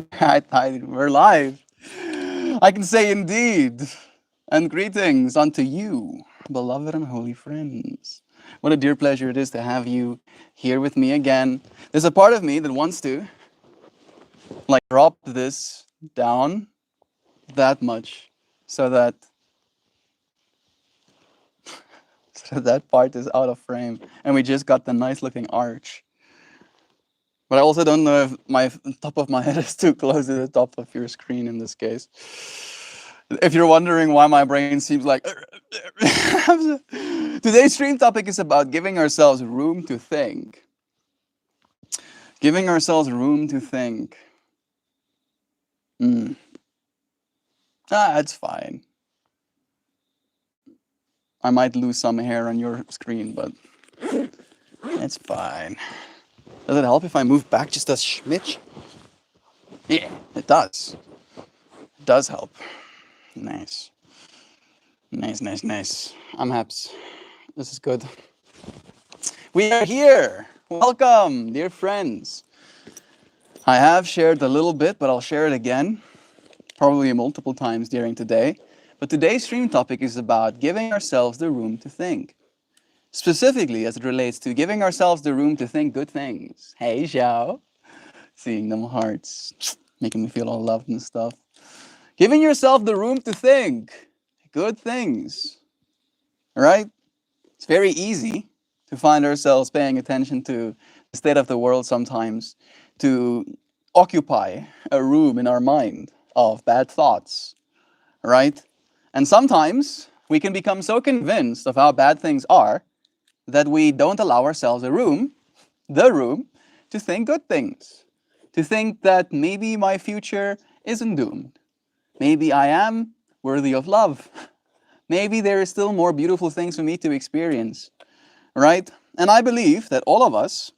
We're live. I can say indeed. And greetings unto you, beloved and holy friends. What a dear pleasure it is to have you here with me again. There's a part of me that wants to drop this down that much so that that part is out of frame and we just got the nice looking arch. But I also don't know if my top of my head is too close to the top of your screen in this case. If you're wondering why my brain seems like today's stream topic is about giving ourselves room to think. Giving ourselves room to think. It's fine. I might lose some hair on your screen, but it's fine. Does it help if I move back just a smidge? Yeah, it does. It does help. Nice. Nice. I'm happy. This is good. We are here. Welcome, dear friends. I have shared a little bit, but I'll share it again, probably multiple times during today. But today's stream topic is about giving ourselves the room to think. Specifically, as it relates to giving ourselves the room to think good things. Hey, Xiao. Seeing them hearts, making me feel all loved and stuff. Giving yourself the room to think good things. All right? It's very easy to find ourselves paying attention to the state of the world sometimes, to occupy a room in our mind of bad thoughts, right? And sometimes we can become so convinced of how bad things are that we don't allow ourselves the room, to think good things, to think that maybe my future isn't doomed. Maybe I am worthy of love. Maybe there is still more beautiful things for me to experience, right? And I believe that all of us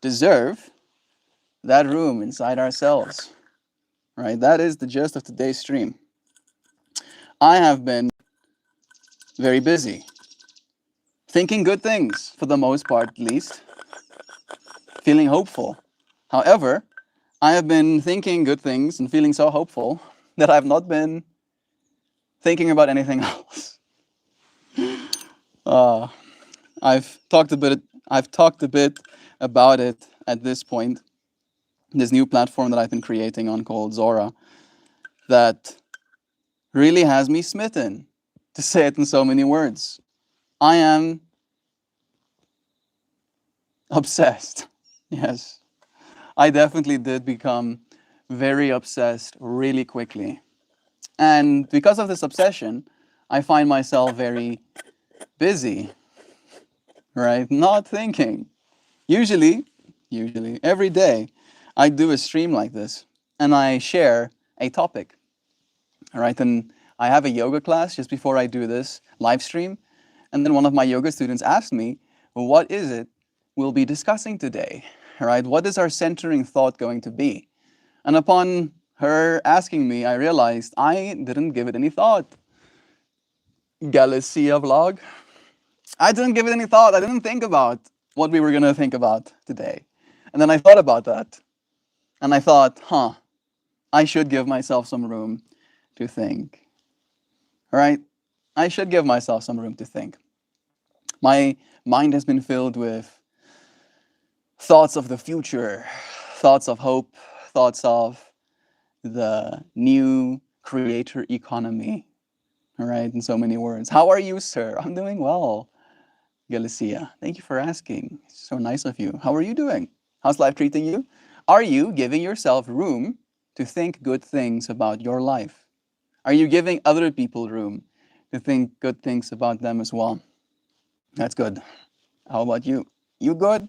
deserve that room inside ourselves, right? That is the gist of today's stream. I have been very busy, thinking good things, for the most part at least, feeling hopeful. However, I have been thinking good things and feeling so hopeful that I've not been thinking about anything else. I've talked a bit about it at this point. This new platform that I've been creating on called Zora that really has me smitten, to say it in so many words. I am obsessed. Yes. I definitely did become very obsessed really quickly. And because of this obsession, I find myself very busy, right? Not thinking. Usually, every day, I do a stream like this and I share a topic, all right? And I have a yoga class just before I do this live stream. And then one of my yoga students asked me, well, what is it we'll be discussing today, all right? What is our centering thought going to be? And upon her asking me, I realized I didn't give it any thought. Galicia vlog. I didn't give it any thought. I didn't think about what we were going to think about today. And then I thought about that. And I thought, I should give myself some room to think. All right? I should give myself some room to think. My mind has been filled with thoughts of the future, thoughts of hope, thoughts of the new creator economy. All right, in so many words. How are you, sir? I'm doing well. Galicia, thank you for asking. It's so nice of you. How are you doing? How's life treating you? Are you giving yourself room to think good things about your life? Are you giving other people room to think good things about them as well? That's good. How about you? You good?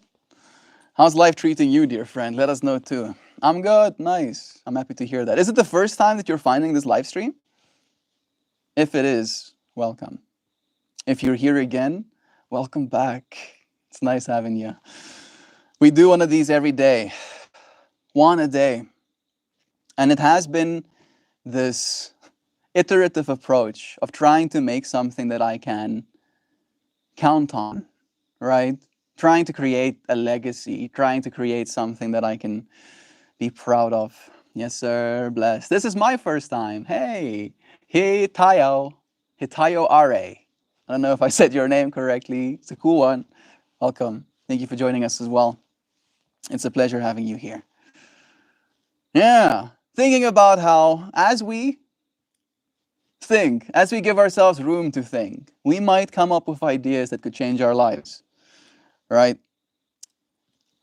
How's life treating you, dear friend? Let us know too. I'm good. Nice. I'm happy to hear that. Is it the first time that you're finding this live stream? If it is, welcome. If you're here again, welcome back. It's nice having you. We do one of these every day, one a day. And it has been this iterative approach of trying to make something that I can count on, right? Trying to create a legacy, trying to create something that I can be proud of. Yes, sir. Blessed. This is my first time. Hey, Hitayo. Hitayo Are. I don't know if I said your name correctly. It's a cool one. Welcome. Thank you for joining us as well. It's a pleasure having you here. Yeah. Thinking about how, as we think, as we give ourselves room to think, we might come up with ideas that could change our lives, right?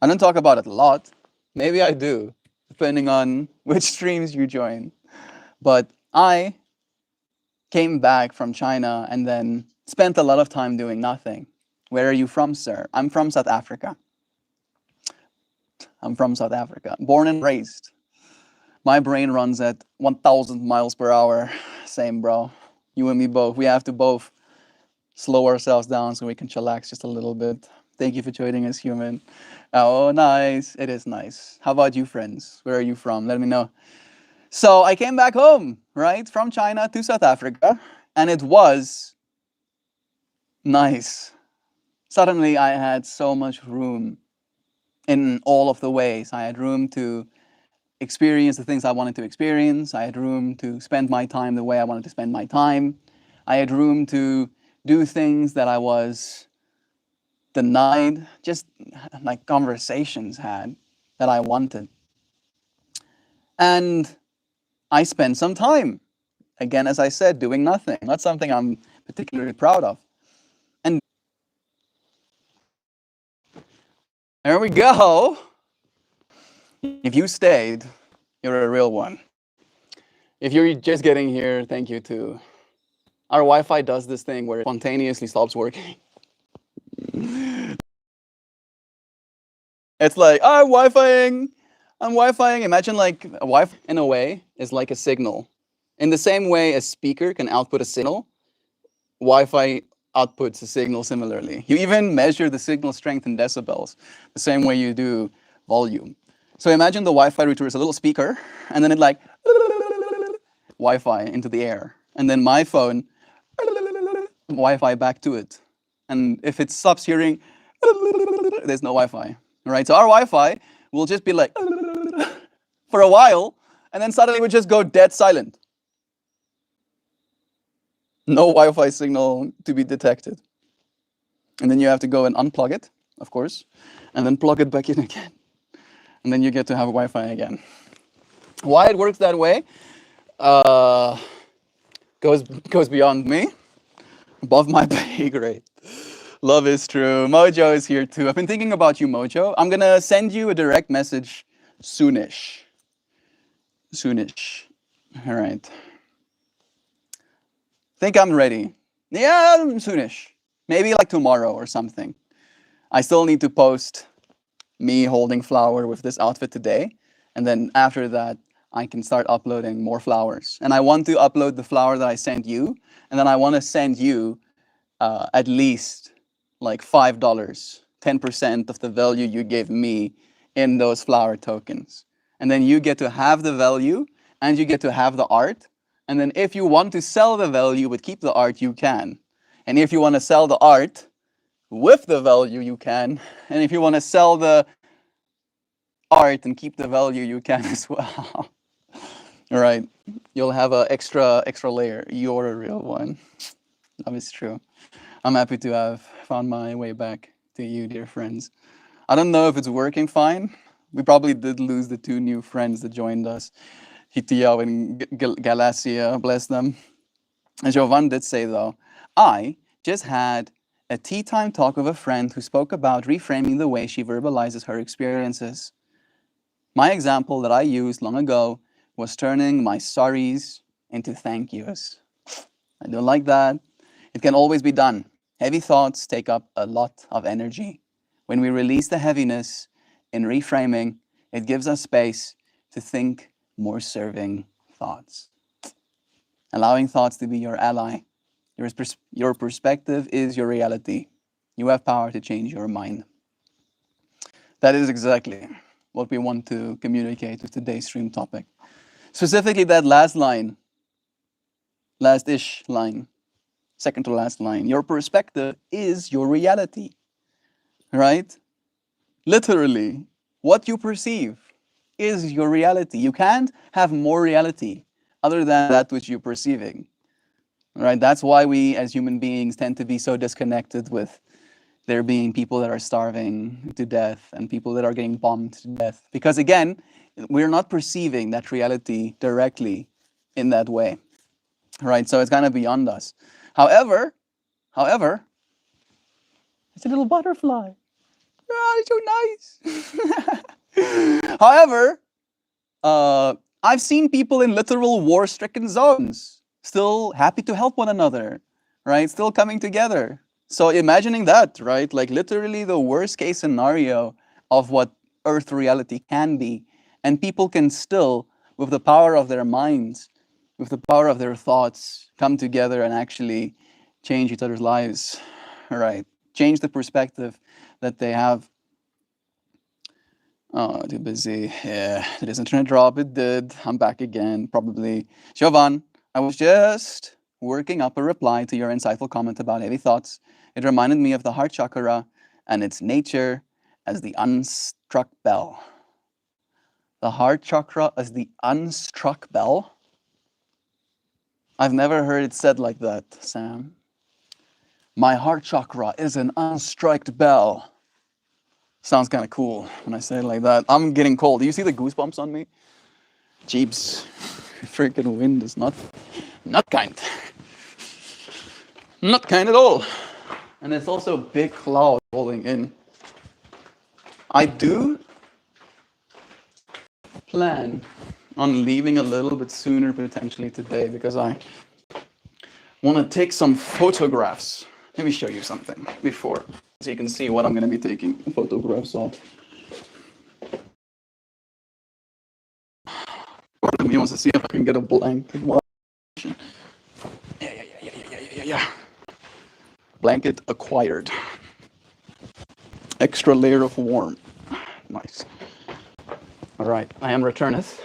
I don't talk about it a lot. Maybe I do, depending on which streams you join. But I came back from China and then spent a lot of time doing nothing. Where are you from, sir? I'm from South Africa. I'm from South Africa. Born and raised. My brain runs at 1,000 miles per hour. Same, bro. You and me both. We have to both slow ourselves down so we can chillax just a little bit. Thank you for joining us, human. Oh, nice. It is nice. How about you, friends? Where are you from? Let me know. So I came back home, right? From China to South Africa, and it was nice. Suddenly I had so much room in all of the ways. I had room to experience the things I wanted to experience. I had room to spend my time the way I wanted to spend my time. I had room to do things that I was denied, just like conversations had that I wanted. And I spent some time, again, as I said, doing nothing. Not something I'm particularly proud of. And there we go. If you stayed, you're a real one. If you're just getting here, thank you too. Our Wi-Fi does this thing where it spontaneously stops working. It's like, I'm Wi-Fiing. I'm Wi-Fiing. Imagine like a Wi-Fi in a way is like a signal. In the same way a speaker can output a signal, Wi-Fi outputs a signal similarly. You even measure the signal strength in decibels, the same way you do volume. So imagine the Wi-Fi router is a little speaker, and then it like Wi-Fi into the air. And then my phone, Wi-Fi back to it. And if it stops hearing, there's no Wi-Fi, right? So our Wi-Fi will just be like for a while, and then suddenly we just go dead silent. No Wi-Fi signal to be detected. And then you have to go and unplug it, of course, and then plug it back in again. And then you get to have Wi-Fi again. Why it works that way goes beyond me, above my pay grade. Love is true. Mojo is here too. I've been thinking about you, Mojo. I'm gonna send you a direct message soonish. Soonish. All right. Think I'm ready. Yeah, soonish. Maybe like tomorrow or something. I still need to post me holding flower with this outfit today. And then after that, I can start uploading more flowers. And I want to upload the flower that I sent you. And then I want to send you at least like $5, 10% of the value you gave me in those flower tokens. And then you get to have the value and you get to have the art. And then if you want to sell the value but keep the art, you can. And if you want to sell the art with the value, you can. And if you want to sell the art and keep the value, you can as well. All right. You'll have an extra layer. You're a real one. That is true. I'm happy to have found my way back to you, dear friends. I don't know if it's working fine. We probably did lose the two new friends that joined us, Hitio and Galacia, bless them. And Jovan did say, though, I just had a tea time talk with a friend who spoke about reframing the way she verbalizes her experiences. My example that I used long ago was turning my sorries into thank yous. I don't like that. It can always be done. Heavy thoughts take up a lot of energy. When we release the heaviness in reframing, it gives us space to think more serving thoughts. Allowing thoughts to be your ally. Your perspective is your reality. You have power to change your mind. That is exactly what we want to communicate with today's stream topic. Specifically that last line, last-ish line, second to last line. Your perspective is your reality, right? Literally, what you perceive is your reality. You can't have more reality other than that which you're perceiving. Right? That's why we as human beings tend to be so disconnected with there being people that are starving to death and people that are getting bombed to death. Because again, we're not perceiving that reality directly in that way. Right? So it's kind of beyond us. However, it's a little butterfly. Oh, it's so nice. However, I've seen people in literal war-stricken zones still happy to help one another, right? Still coming together. So imagining that, right? Like literally the worst case scenario of what Earth reality can be. And people can still, with the power of their minds, with the power of their thoughts, come together and actually change each other's lives, right? Change the perspective that they have. Oh, too busy. Yeah, did his internet drop? It did. I'm back again, probably. Jovan, I was just working up a reply to your insightful comment about heavy thoughts. It reminded me of the heart chakra and its nature as the unstruck bell. The heart chakra as the unstruck bell? I've never heard it said like that, Sam. My heart chakra is an unstruck bell. Sounds kind of cool when I say it like that. I'm getting cold. Do you see the goosebumps on me? Jeeps. Freaking wind is not kind. Not kind at all. And it's also a big cloud rolling in. I do plan on leaving a little bit sooner potentially today because I want to take some photographs. Let me show you something before so you can see what I'm going to be taking photographs of. Part of me wants to see if I can get a blanket. Yeah. Blanket acquired. Extra layer of warmth. Nice. All right, I am returneth.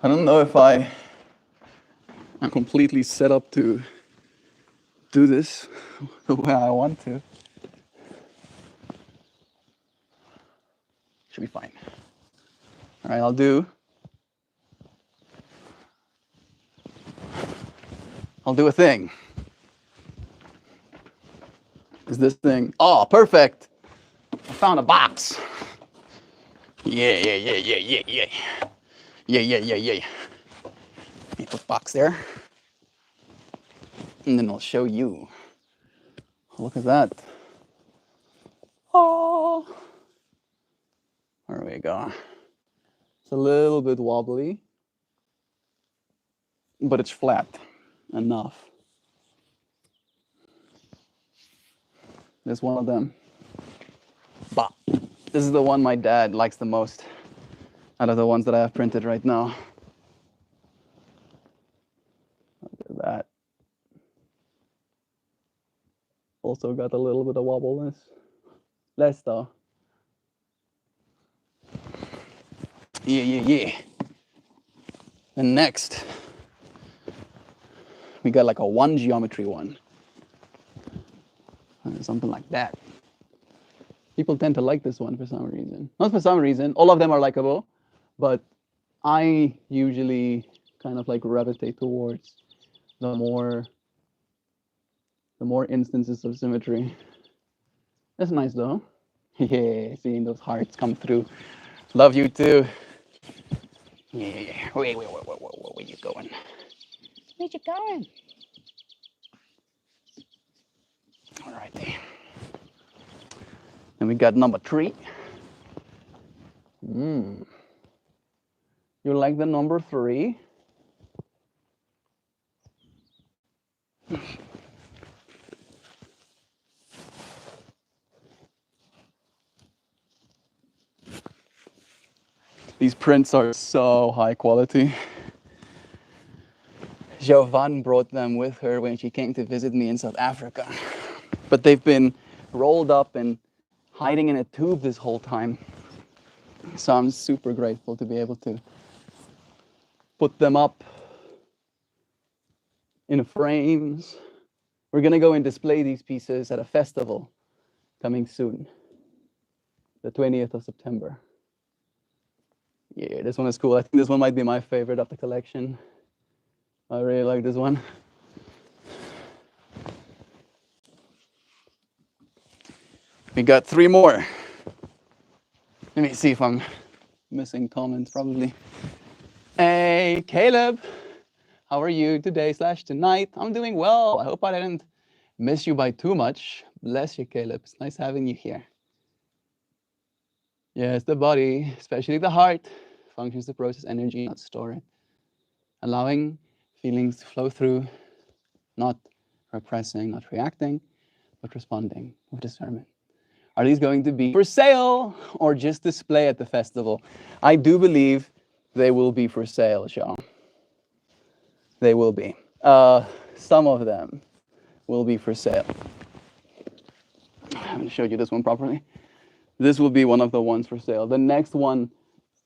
I don't know if I'm completely set up to do this the way I want to. Should be fine. All right, I'll do a thing. Is this thing? Oh, perfect. I found a box. Yeah. Let me put box there. And then I'll show you. Look at that. Oh. There we go. It's a little bit wobbly, but it's flat enough. There's one of them. Bah. This is the one my dad likes the most out of the ones that I have printed right now. Look at that. Also got a little bit of wobbleness. Less though. Yeah. And next, we got like a one geometry one. Something like that. People tend to like this one for some reason. Not for some reason. All of them are likable, but I usually kind of like gravitate towards the more instances of symmetry. That's nice though. Yeah, seeing those hearts come through. Love you too. Yeah. Wait, where you going? Where you going? All right. And we got number 3. You like the number 3? These prints are so high quality. Jovan brought them with her when she came to visit me in South Africa. But they've been rolled up and hiding in a tube this whole time. So I'm super grateful to be able to put them up in frames. We're gonna go and display these pieces at a festival coming soon. The 20th of September. Yeah, this one is cool. I think this one might be my favorite of the collection. I really like this one. We got 3 more. Let me see if I'm missing comments, probably. Hey, Caleb. How are you today / tonight? I'm doing well. I hope I didn't miss you by too much. Bless you, Caleb. It's nice having you here. Yes, the body, especially the heart, functions to process energy, not store it. Allowing feelings to flow through, not repressing, not reacting, but responding with discernment. Are these going to be for sale or just display at the festival? I do believe they will be for sale, Sean. They will be. Some of them will be for sale. I haven't showed you this one properly. This will be one of the ones for sale. The next one,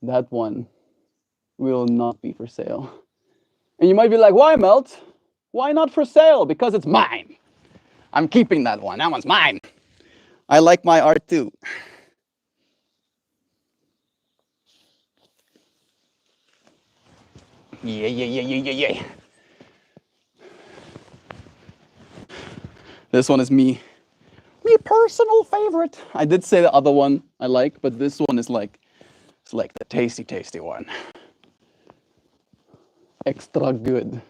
that one, will not be for sale. And you might be like, why, Melt? Why not for sale? Because it's mine. I'm keeping that one. That one's mine. I like my art too. Yeah. This one is me personal favorite. I did say the other one I like, but this one is like, it's like the tasty one. Extra good.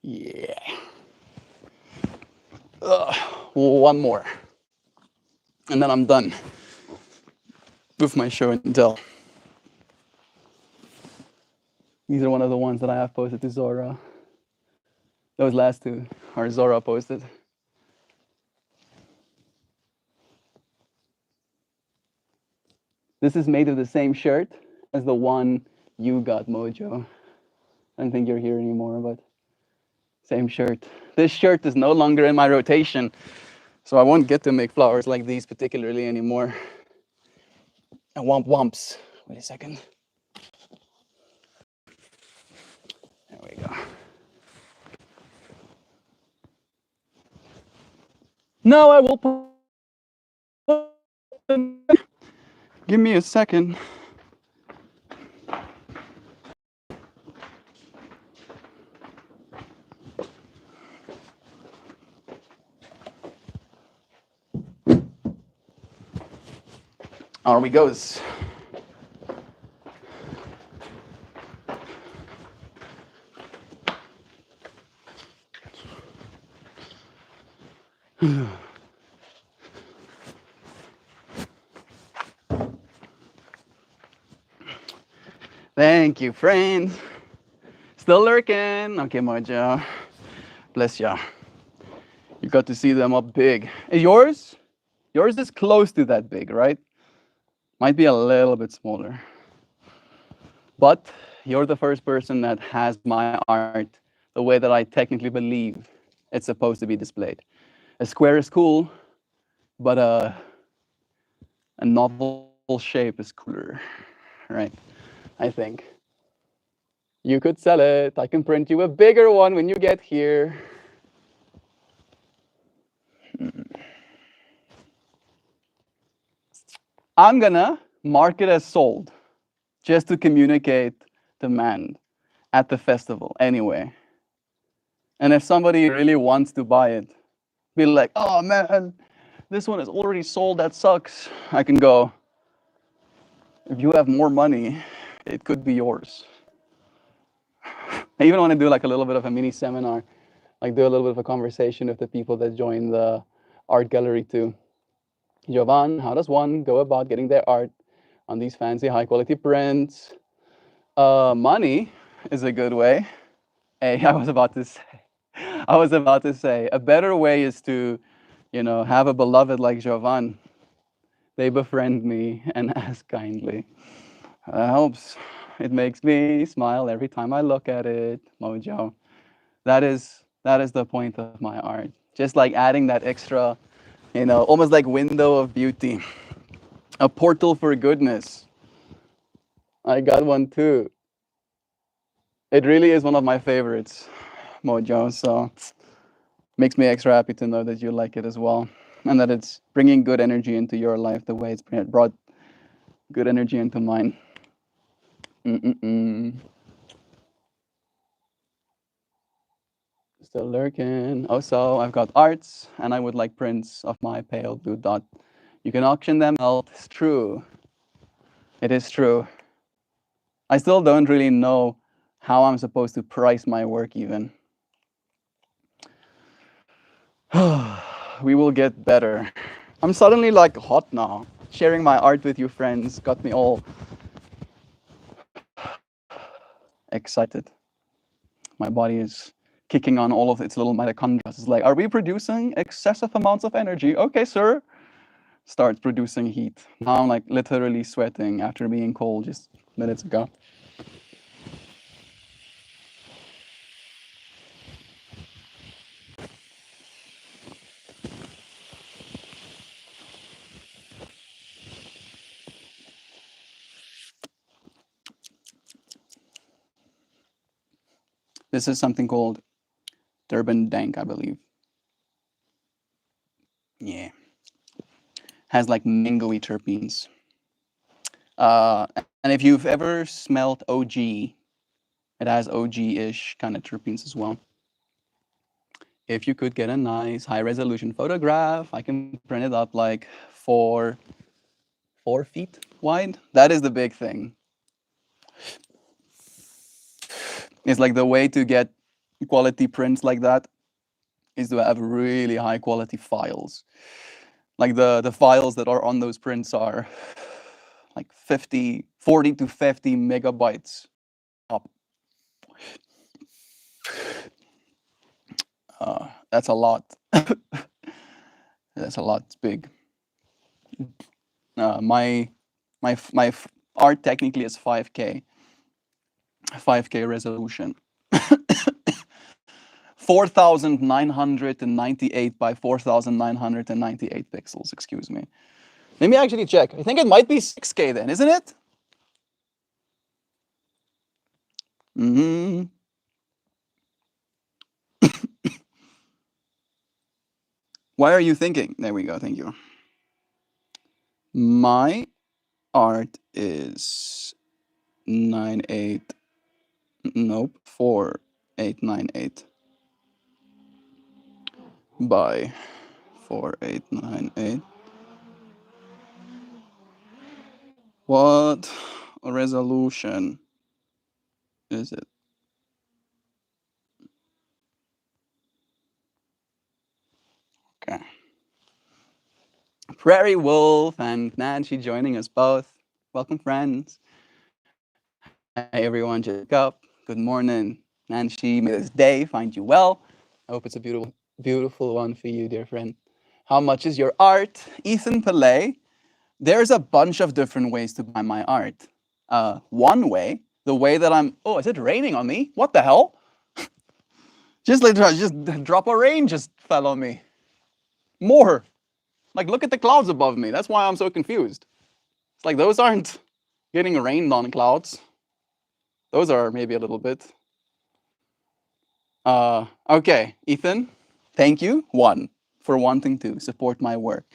Yeah. One more. And then I'm done with my show and tell. These are one of the ones that I have posted to Zora. Those last 2 are Zora posted. This is made of the same shirt as the one you got, Mojo. I don't think you're here anymore, but same shirt. This shirt is no longer in my rotation, so I won't get to make flowers like these particularly anymore. And womps. Wait a second. There we go. No, I will put them. Give me a second. On we goes. Thank you, friends. Still lurking. Okay, Mojo. Bless ya. You got to see them up big. Is yours? Yours is close to that big, right? Might be a little bit smaller. But you're the first person that has my art the way that I technically believe it's supposed to be displayed. A square is cool, but a novel shape is cooler, right? I think. You could sell it. I can print you a bigger one when you get here. I'm gonna mark it as sold just to communicate demand at the festival anyway. And if somebody really wants to buy it, be like, oh man, this one is already sold, that sucks. I can go, if you have more money, it could be yours. I even want to do like a little bit of a mini seminar, like do a little bit of a conversation with the people that join the art gallery too. Jovan, how does one go about getting their art on these fancy high quality prints? Money is a good way. Hey, I was about to say, a better way is to, have a beloved like Jovan. They befriend me and ask kindly. That helps. It makes me smile every time I look at it, Mojo. That is the point of my art. Just like adding that extra, almost like window of beauty A portal for goodness. I got one too. It really is one of my favorites, Mojo. So makes me extra happy to know that you like it as well, and that it's bringing good energy into your life the way it's brought good energy into mine. Mm-mm-mm. Still lurking. Also, I've got arts, and I would like prints of my pale blue dot. You can auction them out. It's true. It is true. I still don't really know how I'm supposed to price my work even. We will get better. I'm suddenly like hot now. Sharing my art with you friends got me all excited. My body is kicking on all of its little mitochondria. It's like, are we producing excessive amounts of energy? Okay, sir. Starts producing heat. Now I'm like literally sweating after being cold just minutes ago. This is something called Durban Dank, I believe. Yeah. Has like mangoey terpenes. And if you've ever smelled OG, it has OG-ish kind of terpenes as well. If you could get a nice high resolution photograph, I can print it up like 4 feet wide. That is the big thing. It's like the way to get quality prints like that is to have really high quality files. Like the files that are on those prints are like 40 to 50 megabytes up. That's a lot. That's a lot. It's big. My art technically is 5K resolution. 4,998 by 4,998 pixels. Excuse me. Let me actually check. I think it might be 6K then, isn't it? Mm-hmm. Why are you thinking? There we go. Thank you. My art is 98. Nope, 4898 by 4898. What resolution is it? Okay. Prairie Wolf and Nancy joining us both. Welcome, friends. Hi, everyone. Jacob, good morning. Nancy, may this day find you well. I hope it's a beautiful, beautiful one for you, dear friend. How much is your art? Ethan Pillay. There's a bunch of different ways to buy my art. One way, the way that I'm. Oh, is it raining on me? What the hell? Just drop a rain just fell on me. More. Like, look at the clouds above me. That's why I'm so confused. It's like those aren't getting rained on clouds. Those are maybe a little bit. Okay, Ethan, thank you, one, for wanting to support my work.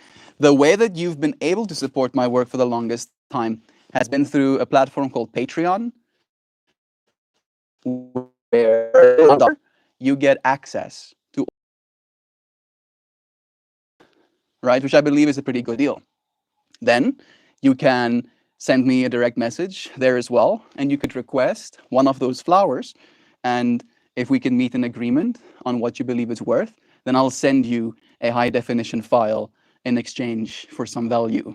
The way that you've been able to support my work for the longest time has been through a platform called Patreon, where you get access to, right, which I believe is a pretty good deal. Then you can send me a direct message there as well, and you could request one of those flowers. And if we can meet an agreement on what you believe it's worth, then I'll send you a high definition file in exchange for some value.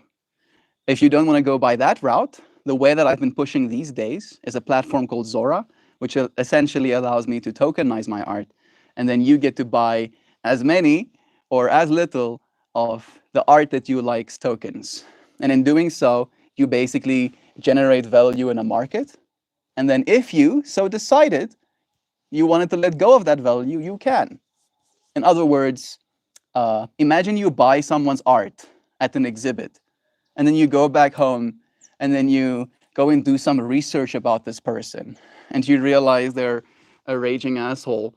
If you don't want to go by that route, the way that I've been pushing these days is a platform called Zora, which essentially allows me to tokenize my art. And then you get to buy as many or as little of the art that you like's tokens. And in doing so, you basically generate value in a market. And then if you so decided you wanted to let go of that value, you can. In other words, imagine you buy someone's art at an exhibit. And then you go back home and then you go and do some research about this person. And you realize they're a raging asshole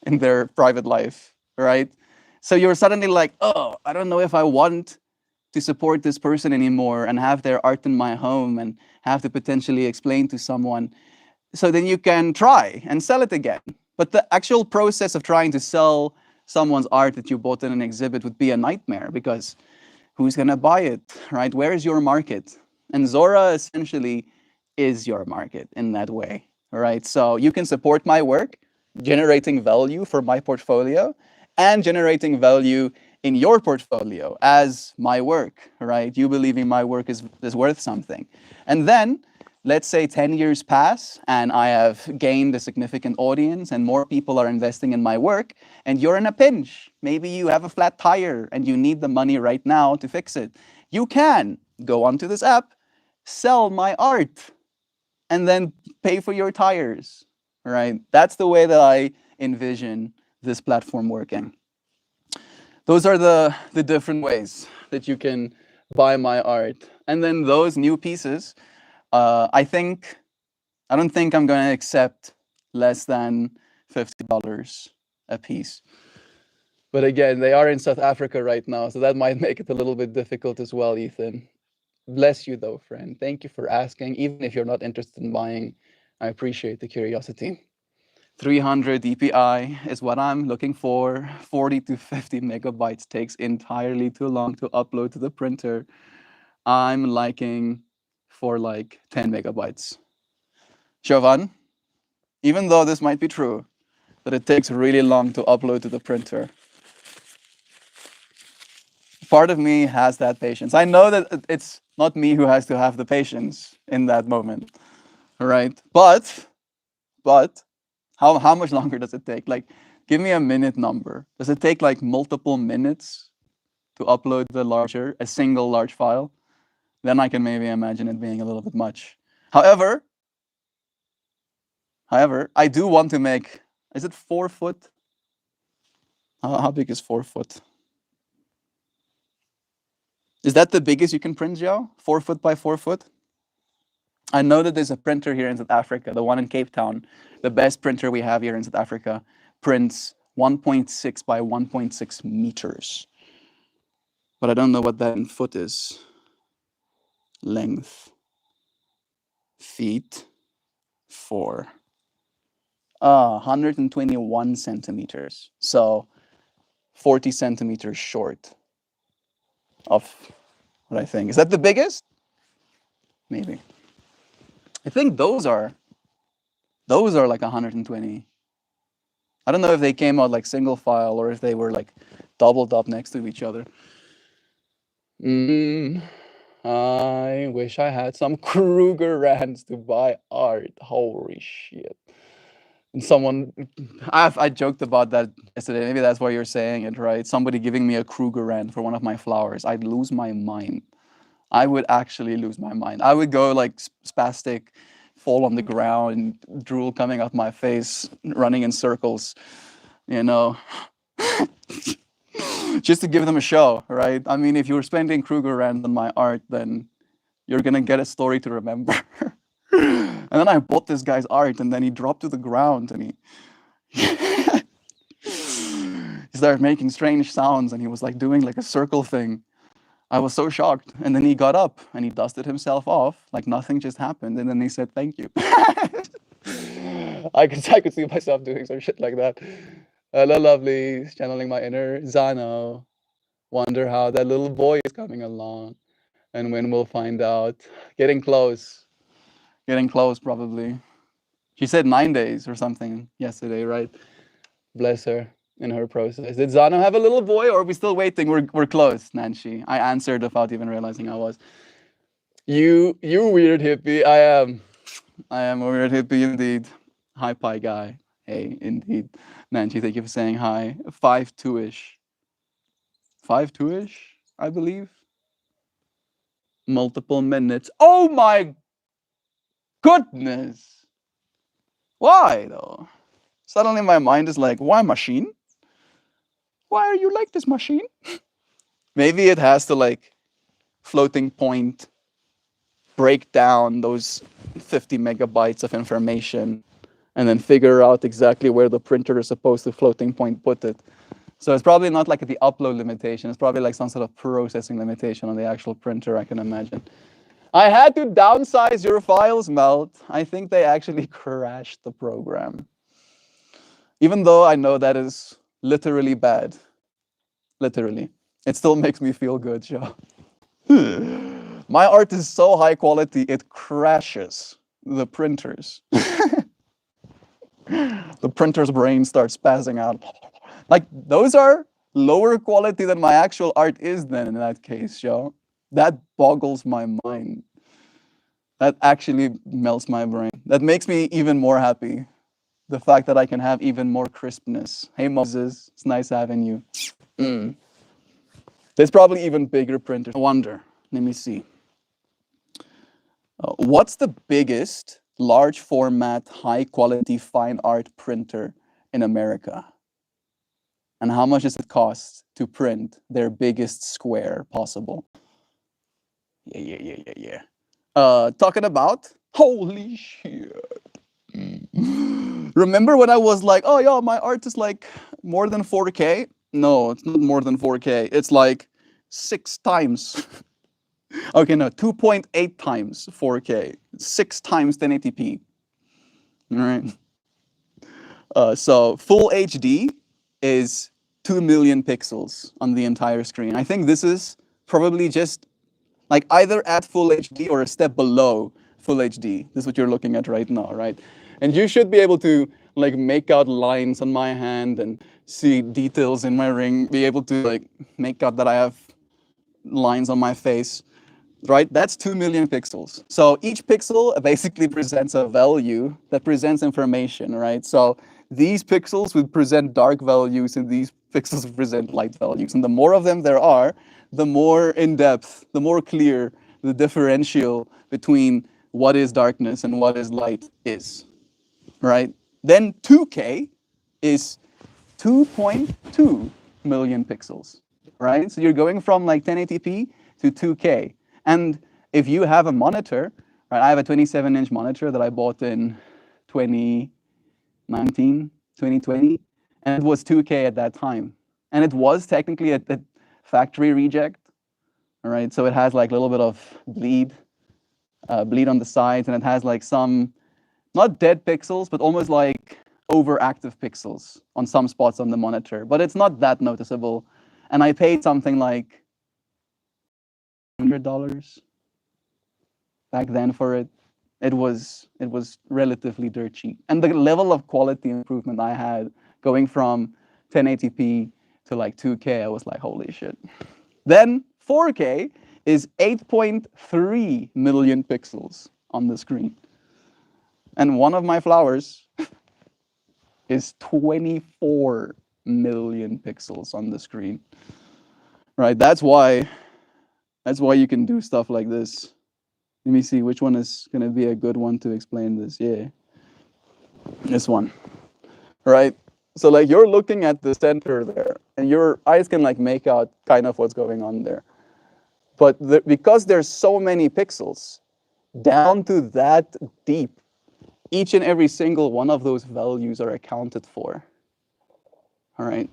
in their private life, right? So you're suddenly like, oh, I don't know if I want to support this person anymore and have their art in my home and have to potentially explain to someone. So then you can try and sell it again. But the actual process of trying to sell someone's art that you bought in an exhibit would be a nightmare because who's going to buy it, right? Where is your market? And Zora essentially is your market in that way, right? So you can support my work, generating value for my portfolio and generating value in your portfolio as my work, right? You believing my work is worth something. And then let's say 10 years pass and I have gained a significant audience and more people are investing in my work and you're in a pinch. Maybe you have a flat tire and you need the money right now to fix it. You can go onto this app, sell my art, and then pay for your tires, right? That's the way that I envision this platform working. Those are the different ways that you can buy my art. And then those new pieces, I don't think I'm going to accept less than $50 a piece. But again, they are in South Africa right now, so that might make it a little bit difficult as well, Ethan. Bless you though, friend. Thank you for asking. Even if you're not interested in buying, I appreciate the curiosity. 300 DPI is what I'm looking for. 40 to 50 megabytes takes entirely too long to upload to the printer. I'm liking for like 10 megabytes. Jovan, even though this might be true, that it takes really long to upload to the printer, part of me has that patience. I know that it's not me who has to have the patience in that moment, right? But how much longer does it take? Like, give me a minute number. Does it take like multiple minutes to upload a single large file? Then I can maybe imagine it being a little bit much. However, I do want to make, is it 4 foot? How big is 4 foot? Is that the biggest you can print, Joe? 4 foot by 4 foot? I know that there's a printer here in South Africa, the one in Cape Town, the best printer we have here in South Africa, prints 1.6 by 1.6 meters. But I don't know what that in foot is. Length. Feet. 4. 121 centimeters. So 40 centimeters short of what I think. Is that the biggest? Maybe. I think those are like 120. I don't know if they came out like single file or if they were like doubled up next to each other. I wish I had some Kruger rands to buy art. Holy shit. And someone, I joked about that yesterday. Maybe that's why you're saying it, right? Somebody giving me a Kruger rand for one of my flowers. I'd lose my mind. I would actually lose my mind. I would go like spastic, fall on the ground, drool coming out my face, running in circles, you know, just to give them a show, right? I mean, if you're spending Kruger rand on my art, then you're gonna get a story to remember. And then I bought this guy's art, and then he dropped to the ground, and he started making strange sounds, and he was like doing like a circle thing. I was so shocked. And then he got up and he dusted himself off like nothing just happened. And then he said, thank you. I could see myself doing some shit like that. Hello, lovely. Channeling my inner Zano. Wonder how that little boy is coming along. And when we'll find out. Getting close. Getting close, probably. She said 9 days or something yesterday, right? Bless her in her process. Did Zano have a little boy or are we still waiting? We're close, Nancy. I answered without even realizing I was. You weird hippie. I am a weird hippie indeed. Hi, pie guy. Hey, indeed. Nancy, thank you for saying hi. 5'2"-ish. 5'2"-ish, I believe. Multiple minutes. Oh my goodness. Why though? Suddenly my mind is like, why machine? Why are you like this machine? Maybe it has to like floating point, break down those 50 megabytes of information, and then figure out exactly where the printer is supposed to floating point put it. So it's probably not like the upload limitation. It's probably like some sort of processing limitation on the actual printer, I can imagine. I had to downsize your files, Melt. I think they actually crashed the program. Even though I know that is literally bad. Literally. It still makes me feel good, Joe. My art is so high quality, it crashes the printers. The printer's brain starts spazzing out. Like, those are lower quality than my actual art is then in that case, Joe. That boggles my mind. That actually melts my brain. That makes me even more happy. The fact that I can have even more crispness. Hey, Moses, it's nice having you. There's probably even bigger printers. I wonder. Let me see. What's the biggest large format, high quality fine art printer in America? And how much does it cost to print their biggest square possible? Yeah. Talking about, holy shit. Remember when I was like, oh, yeah, my art is like more than 4K? No, it's not more than 4K. It's like 6 times. Okay, no, 2.8 times 4K, 6 times 1080p. All right. So full HD is 2 million pixels on the entire screen. I think this is probably just like either at full HD or a step below full HD. This is what you're looking at right now, right? And you should be able to like make out lines on my hand and see details in my ring, be able to like make out that I have lines on my face, right? That's 2 million pixels. So each pixel basically presents a value that presents information, right? So these pixels would present dark values and these pixels would present light values. And the more of them there are, the more in depth, the more clear the differential between what is darkness and what is light is, right? Then 2K is 2.2 million pixels, right? So you're going from like 1080p to 2K. And if you have a monitor, right? I have a 27-inch monitor that I bought in 2019, 2020, and it was 2K at that time. And it was technically a factory reject, all right? So it has like a little bit of bleed on the sides, and it has like some, not dead pixels, but almost like overactive pixels on some spots on the monitor. But it's not that noticeable. And I paid something like $100 back then for it. It was relatively dirt cheap. And the level of quality improvement I had going from 1080p to like 2K, I was like, holy shit. Then 4K is 8.3 million pixels on the screen. And one of my flowers is 24 million pixels on the screen. Right? That's why you can do stuff like this. Let me see which one is going to be a good one to explain this. Yeah. This one. Right? So like you're looking at the center there and your eyes can like make out kind of what's going on there. But because there's so many pixels down to that deep, each and every single one of those values are accounted for. All right.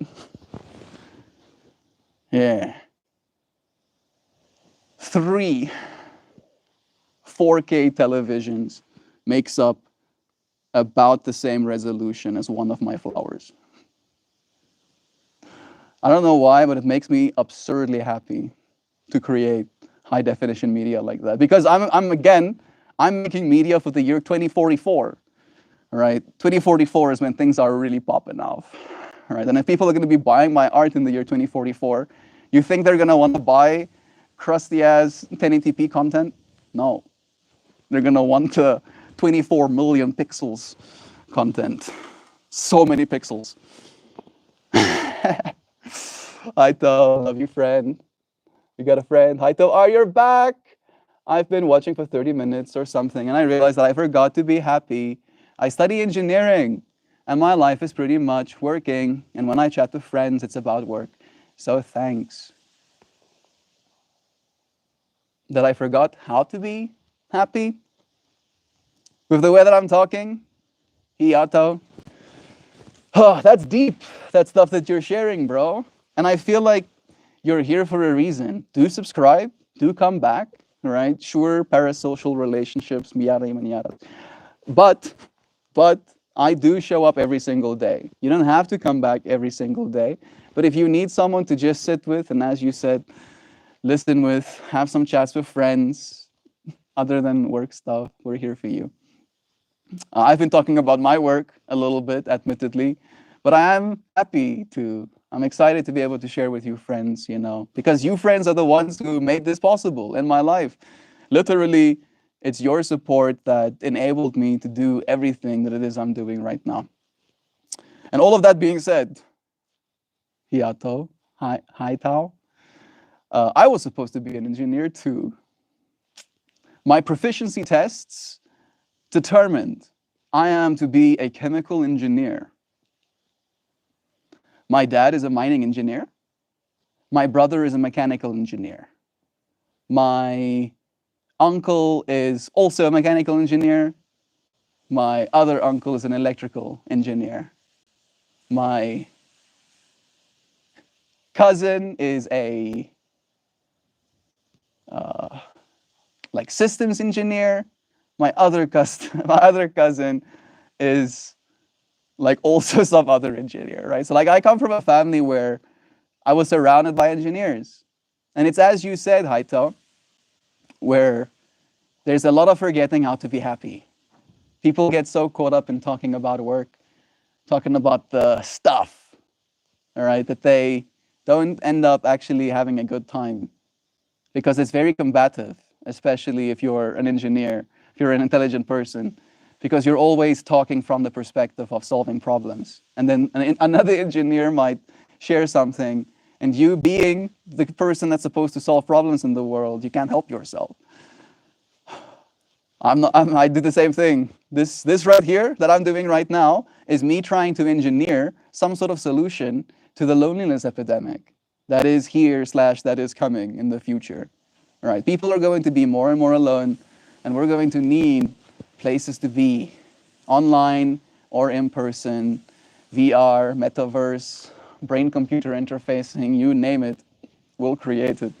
Yeah. 3 4K televisions makes up about the same resolution as one of my flowers. I don't know why, but it makes me absurdly happy to create high definition media like that. Because I'm making media for the year 2044. Right? 2044 is when things are really popping off. Right? And if people are going to be buying my art in the year 2044, you think they're going to want to buy crusty ass 1080p content? No. They're going to want 24 million pixels content. So many pixels. Haito, love you, friend. You got a friend? Haito, oh, you're back. I've been watching for 30 minutes or something, and I realized that I forgot to be happy. I study engineering, and my life is pretty much working. And when I chat with friends, it's about work. So thanks. that I forgot how to be happy with the way that I'm talking. Hiato. Oh, that's deep. That stuff that you're sharing, bro. And I feel like you're here for a reason. Do subscribe. Do come back. Right? Sure, parasocial relationships, yada yada yada. But, but I do show up every single day. You don't have to come back every single day. But if you need someone to just sit with, and as you said, listen with, have some chats with friends, other than work stuff, we're here for you. I've been talking about my work a little bit, admittedly, but I am happy to, I'm excited to be able to share with you friends, because you friends are the ones who made this possible in my life. Literally, it's your support that enabled me to do everything that it is I'm doing right now. And all of that being said, Hiato, hi Tao, I was supposed to be an engineer too. My proficiency tests determined I am to be a chemical engineer. My dad is a mining engineer. My brother is a mechanical engineer. My uncle is also a mechanical engineer. My other uncle is an electrical engineer. My cousin is a like systems engineer. My other cousin is like also some other engineer, right? So like I come from a family where I was surrounded by engineers. And it's as you said, Haito, where there's a lot of forgetting how to be happy. People get so caught up in talking about work, talking about the stuff, all right, that they don't end up actually having a good time because it's very combative, especially if you're an engineer, if you're an intelligent person, because you're always talking from the perspective of solving problems. And then another engineer might share something, and you being the person that's supposed to solve problems in the world, you can't help yourself. I do the same thing. This right here that I'm doing right now is me trying to engineer some sort of solution to the loneliness epidemic that is here / that is coming in the future. All right, people are going to be more and more alone, and we're going to need places to be, online or in person, VR, metaverse, brain-computer interfacing, you name it, we'll create it.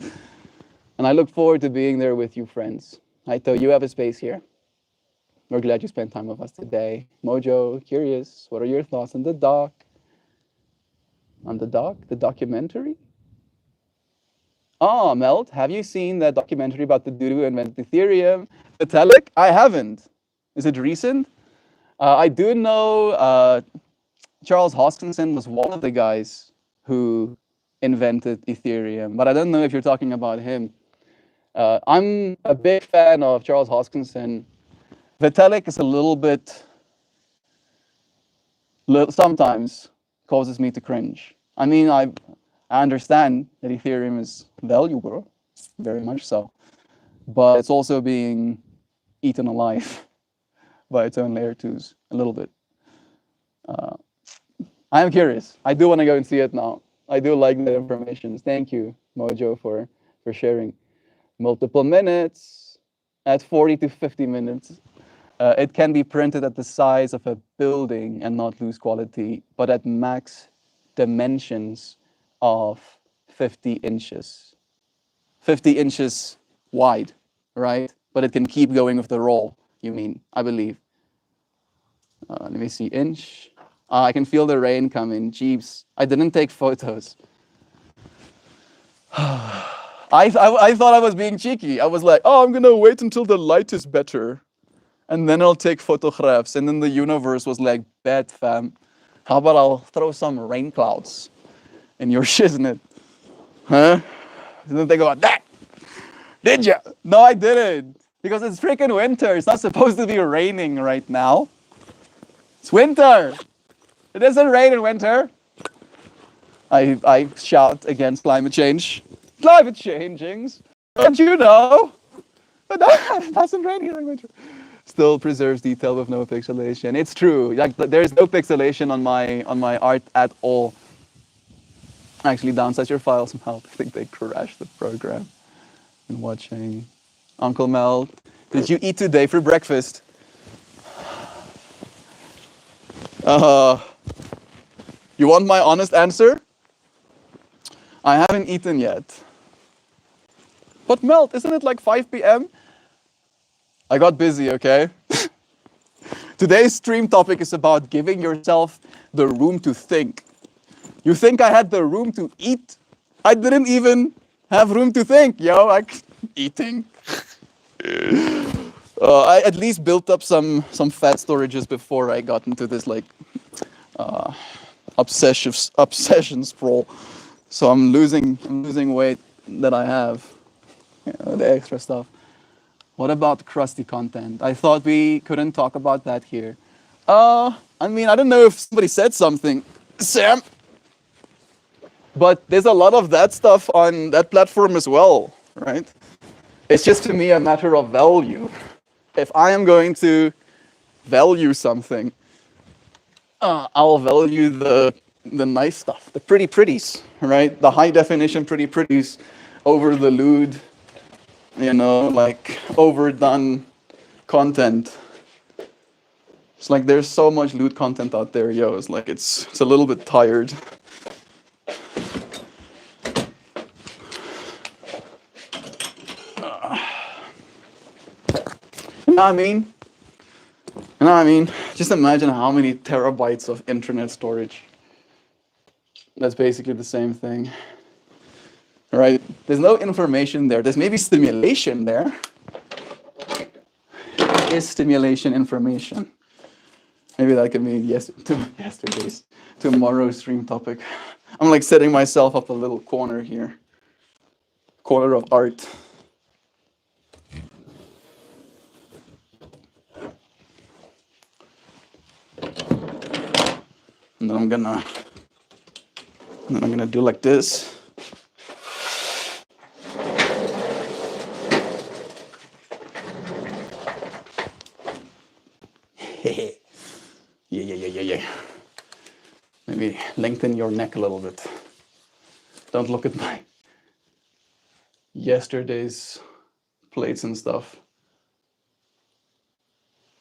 And I look forward to being there with you, friends. Haito, you have a space here. We're glad you spent time with us today. Mojo, curious, what are your thoughts on the doc? On the doc? The documentary? Oh, Melt, have you seen that documentary about the dude who invented Ethereum? Vitalik? I haven't. Is it recent? I do know Charles Hoskinson was one of the guys who invented Ethereum, but I don't know if you're talking about him. I'm a big fan of Charles Hoskinson. Vitalik is a little bit, sometimes causes me to cringe. I mean, I understand that Ethereum is valuable, very much so, but it's also being eaten alive by its own layer 2s, a little bit. I am curious. I do want to go and see it now. I do like that information. Thank you, Mojo, for sharing. Multiple minutes at 40 to 50 minutes. It can be printed at the size of a building and not lose quality, but at max dimensions of 50 inches. 50 inches wide, right? But it can keep going with the roll, you mean, I believe. Let me see, inch. I can feel the rain coming. Jeeps. I didn't take photos. I thought I was being cheeky. I was like, oh, I'm going to wait until the light is better. And then I'll take photographs. And then the universe was like, bet, fam. How about I'll throw some rain clouds in your shiznit? Huh? Didn't think about that. Did ya? No, I didn't. Because it's freaking winter. It's not supposed to be raining right now. It's winter. It doesn't rain in winter. I shout against climate change. Climate changings. Don't you know? But it doesn't rain here in winter. Still preserves detail with no pixelation. It's true. Like there's no pixelation on my art at all. Actually, downsize your files somehow. I think they crashed the program. And watching. Uncle Mel, did you eat today for breakfast? Uh, you want my honest answer? I haven't eaten yet. But Mel, isn't it like 5 p.m.? I got busy, okay? Today's stream topic is about giving yourself the room to think. You think I had the room to eat? I didn't even have room to think, yo. Like, eating. I at least built up some fat storages before I got into this like obsession sprawl. So I'm losing weight that I have, the extra stuff. What about crusty content? I thought we couldn't talk about that here. I mean, I don't know if somebody said something, Sam, but there's a lot of that stuff on that platform as well, right? It's just to me a matter of value. If I am going to value something, I'll value the nice stuff, the pretty pretties, right? The high definition pretty pretties over the lewd, like overdone content. It's like there's so much lewd content out there, yo. It's like it's a little bit tired. You know what I mean? You know what I mean? Just imagine how many terabytes of internet storage. That's basically the same thing. Right? There's no information there. There's maybe stimulation there. Is stimulation information? Maybe that could be tomorrow's stream topic. I'm like setting myself up a little corner here. Corner of art. And then I'm gonna do like this. Yeah. Maybe lengthen your neck a little bit. Don't look at my yesterday's plates and stuff.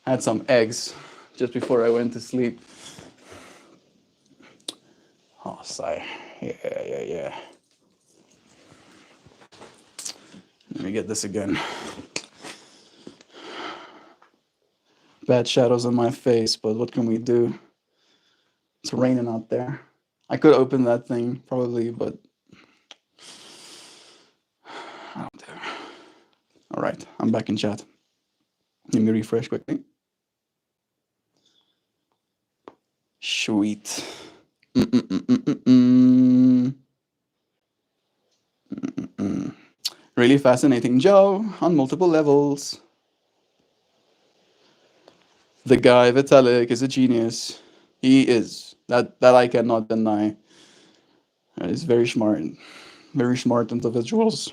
I had some eggs just before I went to sleep. Oh, sigh. Yeah. Let me get this again. Bad shadows on my face, but what can we do? It's raining out there. I could open that thing, probably, but I don't dare. All right, I'm back in chat. Let me refresh quickly. Sweet. Really fascinating Joe on multiple levels. The guy, Vitalik, is a genius. He is. That I cannot deny. He's very smart. Very smart individuals.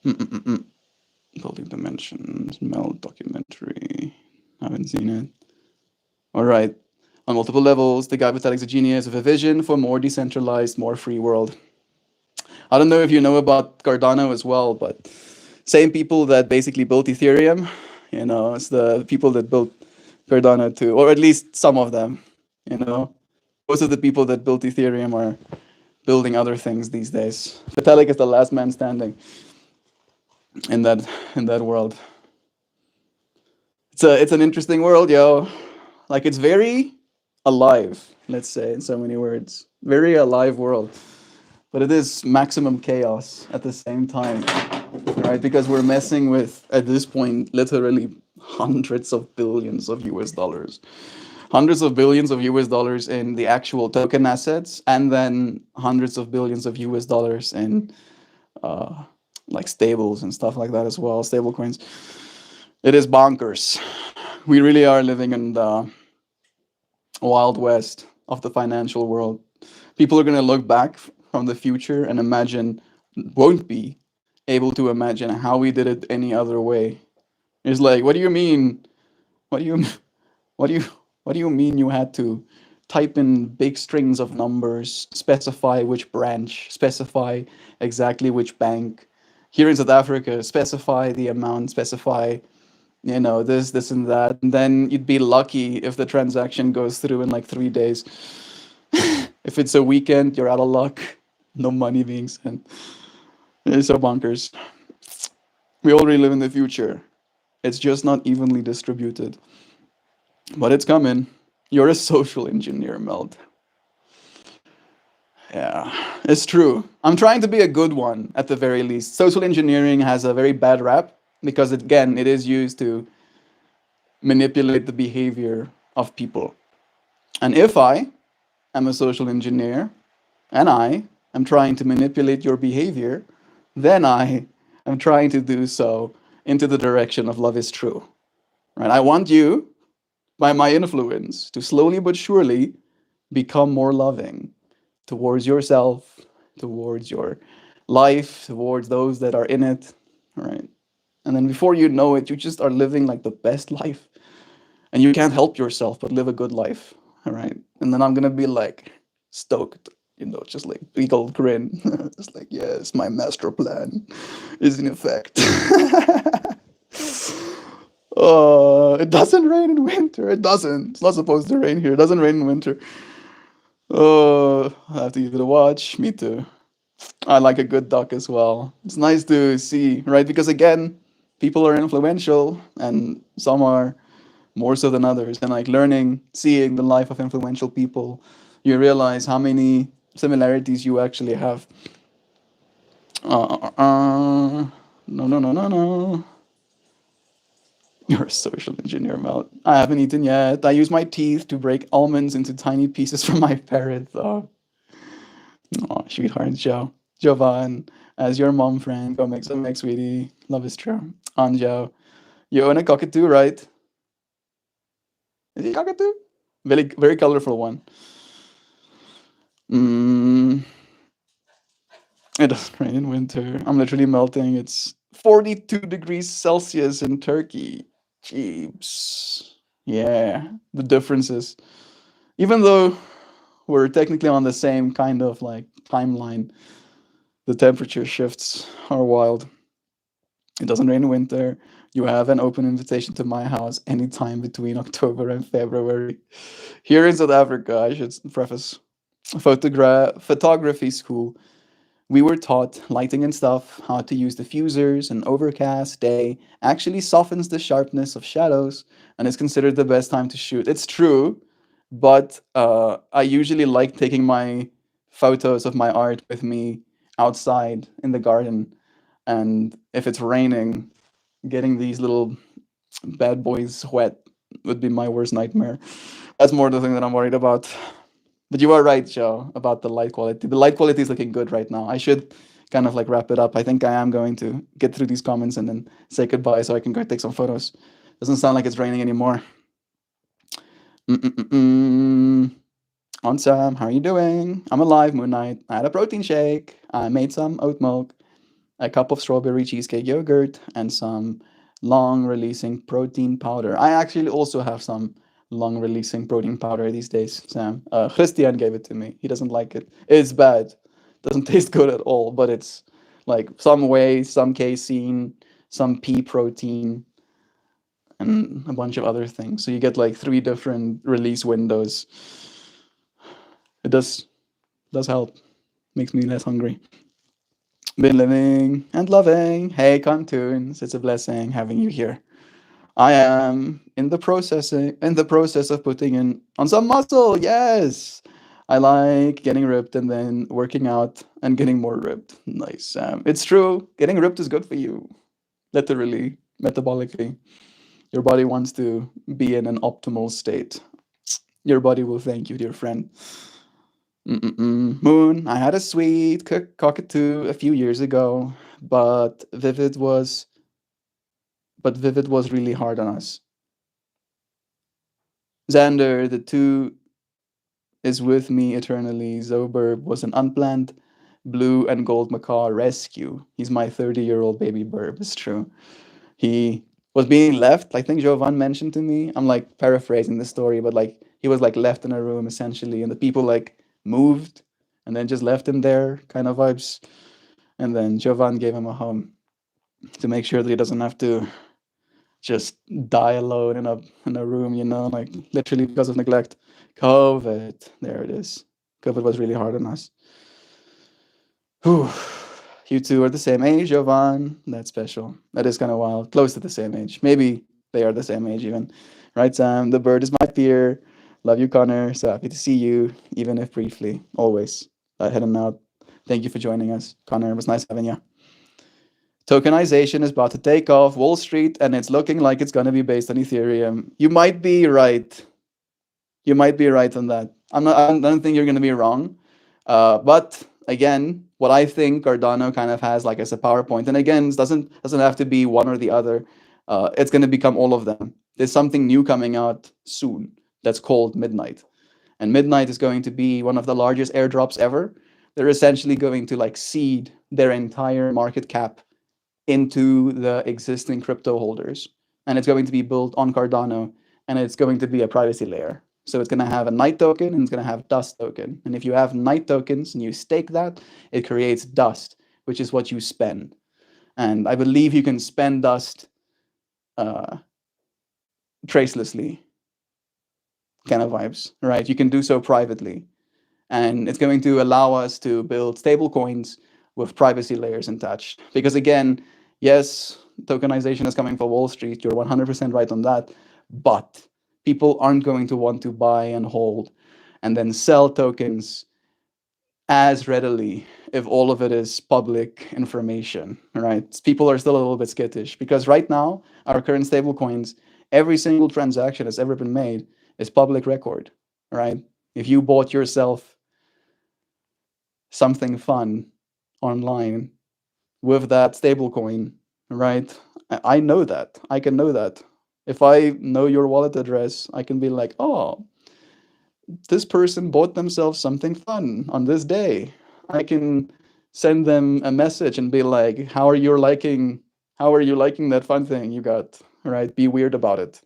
Building Dimensions, Mel documentary. Haven't seen it. All right. On multiple levels, the guy Vitalik's a genius with a vision for more decentralized, more free world. I don't know if you know about Cardano as well, but same people that basically built Ethereum, it's the people that built Cardano too, or at least some of them, Most of the people that built Ethereum are building other things these days. Vitalik is the last man standing in that world. It's an interesting world, yo. Like it's very alive, let's say, in so many words. Very alive world. But it is maximum chaos at the same time, right? Because we're messing with, at this point, literally hundreds of billions of US dollars. Hundreds of billions of US dollars in the actual token assets, and then hundreds of billions of US dollars in like stables and stuff like that as well, stable coins. It is bonkers. We really are living in the Wild West of the financial world. People are going to look back from the future and won't be able to imagine how we did it any other way. It's like, what do you mean? What do you mean you had to type in big strings of numbers, specify which branch, specify exactly which bank, here in South Africa, specify the amount, specify, this and that, and then you'd be lucky if the transaction goes through in like 3 days. If it's a weekend, you're out of luck. No money being sent. It's so bonkers. We already live in the future. It's just not evenly distributed. But it's coming. You're a social engineer, Meld. Yeah, it's true. I'm trying to be a good one at the very least. Social engineering has a very bad rap because, again, it is used to manipulate the behavior of people. And if I am a social engineer and I am trying to manipulate your behavior, then I am trying to do so into the direction of love is true. Right? I want you, by my influence, to slowly but surely become more loving towards yourself, towards your life, towards those that are in it. Right? And then before you know it, you just are living like the best life. And you can't help yourself but live a good life. All right. And then I'm gonna be like stoked, just like big old grin. It's like, yes, my master plan is in effect. It doesn't rain in winter. It doesn't. It's not supposed to rain here. It doesn't rain in winter. Oh, I have to give it a watch. Me too. I like a good duck as well. It's nice to see, right? Because again, people are influential and some are more so than others. And like learning, seeing the life of influential people, you realize how many similarities you actually have. No, no, no, no, no. You're a social engineer, Mel. I haven't eaten yet. I use my teeth to break almonds into tiny pieces from my parrot, though. Oh, sweetheart, Joe. Jovan, as your mom friend, go make some egg, sweetie. Love is true. Anjo, you own a cockatoo, right? Is it a cockatoo? Very, very colorful one. Mm, it doesn't rain in winter. I'm literally melting. It's 42 degrees Celsius in Turkey. Jeeps. Yeah, the differences. Even though we're technically on the same kind of like timeline, the temperature shifts are wild. It doesn't rain in winter. You have an open invitation to my house anytime between October and February. Here in South Africa, I should preface, photography school, we were taught lighting and stuff, how to use diffusers. An overcast day actually softens the sharpness of shadows and is considered the best time to shoot. It's true, but I usually like taking my photos of my art with me outside in the garden. And if it's raining, getting these little bad boys wet would be my worst nightmare. That's more the thing that I'm worried about. But you are right, Joe, about the light quality. The light quality is looking good right now. I should kind of like wrap it up. I think I am going to get through these comments and then say goodbye so I can go take some photos. Doesn't sound like it's raining anymore. On Sam, how are you doing? I'm alive, Moon Knight. I had a protein shake. I made some oat milk, a cup of strawberry cheesecake yogurt, and some long releasing protein powder. I actually also have some long releasing protein powder these days, Sam. Christian gave it to me. He doesn't like it. It's bad. Doesn't taste good at all, but it's like some whey, some casein, some pea protein, and a bunch of other things. So you get like 3 different release windows. It does help. Makes me less hungry. Been living and loving. Hey, Contoons, it's a blessing having you here. I am in the process of putting in on some muscle. Yes, I like getting ripped and then working out and getting more ripped. Nice. It's true. Getting ripped is good for you, literally, metabolically. Your body wants to be in an optimal state. Your body will thank you, dear friend. Moon, I had a sweet cockatoo a few years ago, but Vivid was really hard on us. Xander, the two is with me eternally. Zoburb was an unplanned blue and gold macaw rescue. He's my 30-year-old baby burb. It's true. He was being left. I think Jovan mentioned to me. I'm like paraphrasing the story, but like he was like left in a room essentially, and the people like moved and then just left him there, kind of vibes. And then Jovan gave him a home. to make sure that he doesn't have to just die alone in a room, like literally because of neglect. COVID, there it is. COVID was really hard on us. Whew. You two are the same age, Jovan. That's special. That is kind of wild. Close to the same age. Maybe they are the same age even. Right, Sam? The bird is my peer. Love you, Connor. So happy to see you, even if briefly. Always. Heading out. Thank you for joining us, Connor. It was nice having you. Tokenization is about to take off Wall Street, and it's looking like it's going to be based on Ethereum. You might be right. You might be right on that. I don't think you're going to be wrong. But again, what I think Cardano kind of has like as a PowerPoint, and again, it doesn't have to be one or the other. It's going to become all of them. There's something new coming out soon that's called Midnight, and Midnight is going to be one of the largest airdrops ever. They're essentially going to like seed their entire market cap into the existing crypto holders, and it's going to be built on Cardano, and it's going to be a privacy layer. So it's going to have a night token and it's going to have dust token. And if you have night tokens and you stake that, it creates dust, which is what you spend. And I believe you can spend dust tracelessly, kind of vibes, right? You can do so privately. And it's going to allow us to build stable coins with privacy layers attached. Because again, yes, tokenization is coming for Wall Street. You're 100% right on that. But people aren't going to want to buy and hold and then sell tokens as readily if all of it is public information, right? People are still a little bit skittish because right now, our current stable coins, every single transaction that's ever been made is public record, right? If you bought yourself something fun online with that stablecoin, right? I know that. I can know that. If I know your wallet address, I can be like, oh, this person bought themselves something fun on this day. I can send them a message and be like, how are you liking that fun thing you got, right? Be weird about it.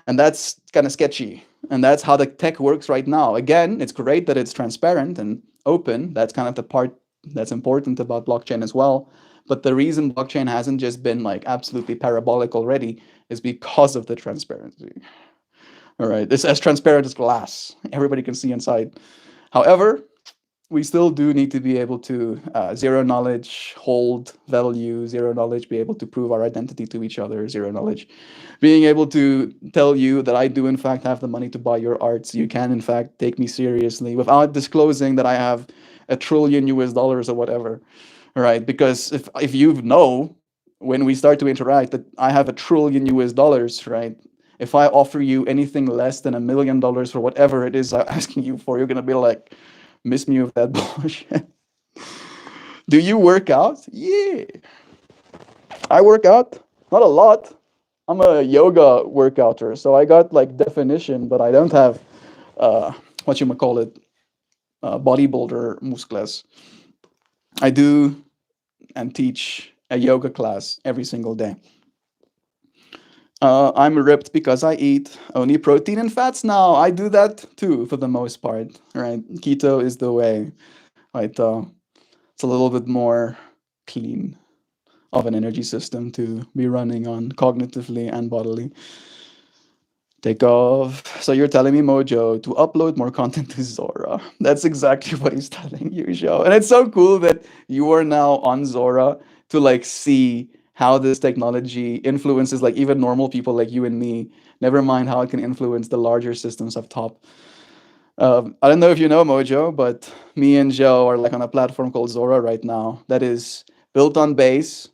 And that's kind of sketchy. And that's how the tech works right now. Again, it's great that it's transparent and open. That's kind of the part that's important about blockchain as well. But the reason blockchain hasn't just been like absolutely parabolic already is because of the transparency. All right, it's as transparent as glass. Everybody can see inside. However, we still do need to be able to zero knowledge, hold value, zero knowledge, be able to prove our identity to each other, zero knowledge, being able to tell you that I do in fact have the money to buy your art, so you can in fact take me seriously without disclosing that I have $1 trillion US or whatever, right? Because if you know when we start to interact that I have $1 trillion US, right? If I offer you anything less than $1 million for whatever it is I'm asking you for, you're gonna be like, miss me with that bullshit. Do you work out? Yeah. I work out. Not a lot. I'm a yoga workouter, so I got like definition, but I don't have what you might call it, bodybuilder muscles. I do and teach a yoga class every single day. I'm ripped because I eat only protein and fats now. I do that too for the most part, right? Keto is the way, right? It's a little bit more clean of an energy system to be running on cognitively and bodily. Take off. So you're telling me, Mojo, to upload more content to Zora. That's exactly what he's telling you, Joe. And it's so cool that you are now on Zora to like see how this technology influences like even normal people like you and me. Never mind how it can influence the larger systems up top. I don't know if you know Mojo, but me and Joe are like on a platform called Zora right now that is built on Base,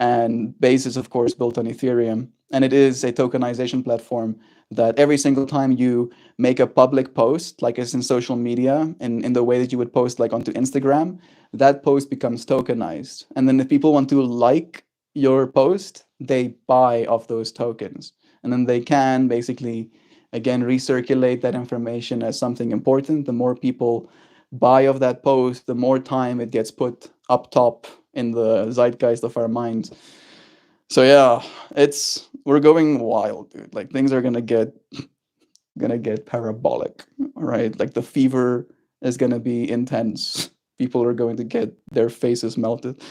and Base is of course built on Ethereum, and it is a tokenization platform that every single time you make a public post, like it's in social media, in the way that you would post like onto Instagram, that post becomes tokenized. And then if people want to like your post, they buy off those tokens. And then they can basically, again, recirculate that information as something important. The more people buy of that post, the more time it gets put up top in the zeitgeist of our minds. So yeah, we're going wild, dude. Like things are gonna get parabolic, right? Like the fever is gonna be intense. People are going to get their faces melted.